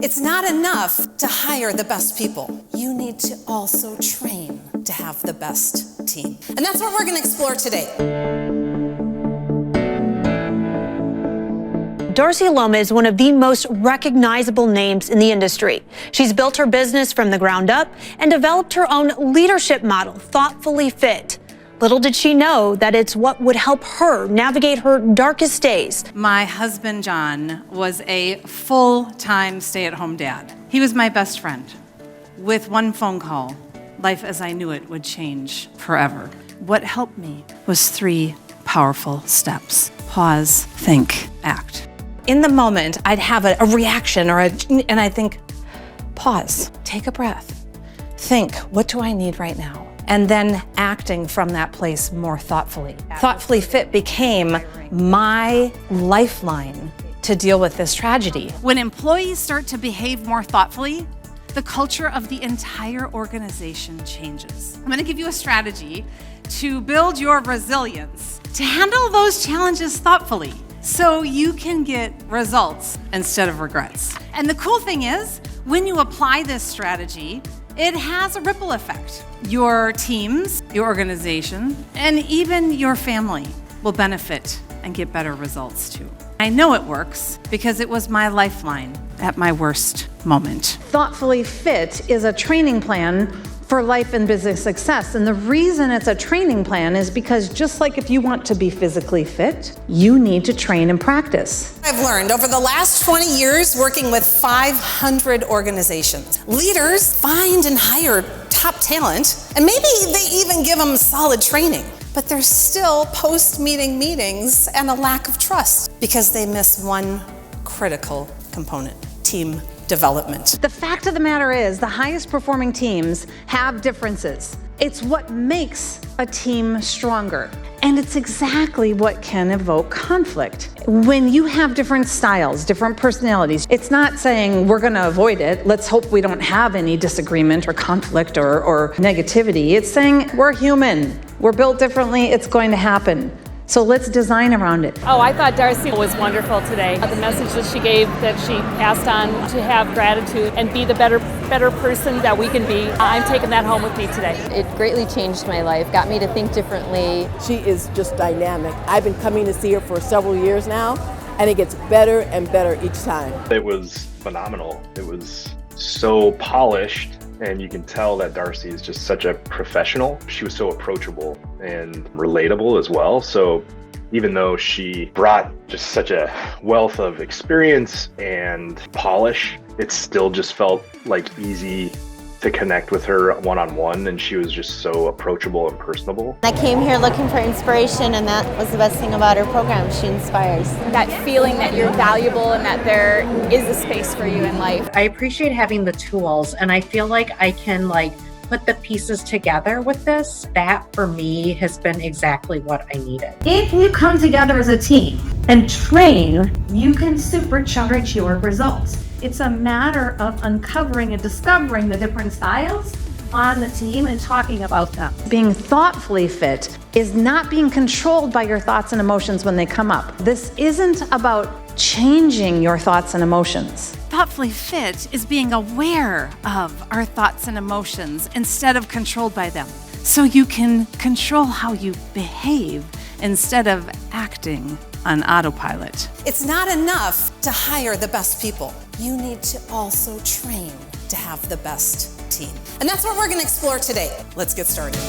It's not enough to hire the best people. You need to also train to have the best team. And that's what we're going to explore today. Darcy Luoma is one of the most recognizable names in the industry. She's built her business from the ground up and developed her own leadership model, Thoughtfully Fit. Little did she know that it's what would help her navigate her darkest days. My husband, John, was a full-time stay-at-home dad. He was my best friend. With one phone call, life as I knew it would change forever. What helped me was 3 powerful steps. Pause, think, act. In the moment, I'd have a reaction and I'd think, pause, take a breath, think, what do I need right now? And then acting from that place more thoughtfully. Thoughtfully Fit became my lifeline to deal with this tragedy. When employees start to behave more thoughtfully, the culture of the entire organization changes. I'm gonna give you a strategy to build your resilience, to handle those challenges thoughtfully, so you can get results instead of regrets. And the cool thing is, when you apply this strategy, it has a ripple effect. Your teams, your organization, and even your family will benefit and get better results too. I know it works because it was my lifeline at my worst moment. Thoughtfully Fit is a training plan for life and business success. And the reason it's a training plan is because just like if you want to be physically fit, you need to train and practice. I've learned over the last 20 years working with 500 organizations. Leaders find and hire top talent, and maybe they even give them solid training. But there's still post-meeting meetings and a lack of trust because they miss one critical component: team development. The fact of the matter is, the highest performing teams have differences. It's what makes a team stronger. And it's exactly what can evoke conflict. When you have different styles, different personalities, it's not saying we're gonna avoid it, let's hope we don't have any disagreement or conflict or negativity. It's saying we're human, we're built differently, it's going to happen. So let's design around it. Oh, I thought Darcy was wonderful today. The message that she gave, that she passed on, to have gratitude and be the better person that we can be. I'm taking that home with me today. It greatly changed my life, got me to think differently. She is just dynamic. I've been coming to see her for several years now, and it gets better and better each time. It was phenomenal. It was so polished. And you can tell that Darcy is just such a professional. She was so approachable and relatable as well. So even though she brought just such a wealth of experience and polish, it still just felt like easy to connect with her one-on-one, and she was just so approachable and personable. I came here looking for inspiration, and that was the best thing about her program. She inspires. That feeling that you're valuable and that there is a space for you in life. I appreciate having the tools, and I feel like I can put the pieces together with this. That for me has been exactly what I needed. If you come together as a team and train, you can supercharge your results. It's a matter of uncovering and discovering the different styles on the team and talking about them. Being thoughtfully fit is not being controlled by your thoughts and emotions when they come up. This isn't about changing your thoughts and emotions. Thoughtfully fit is being aware of our thoughts and emotions instead of controlled by them. So you can control how you behave instead of acting on autopilot. It's not enough to hire the best people. You need to also train to have the best team. And that's what we're going to explore today. Let's get started.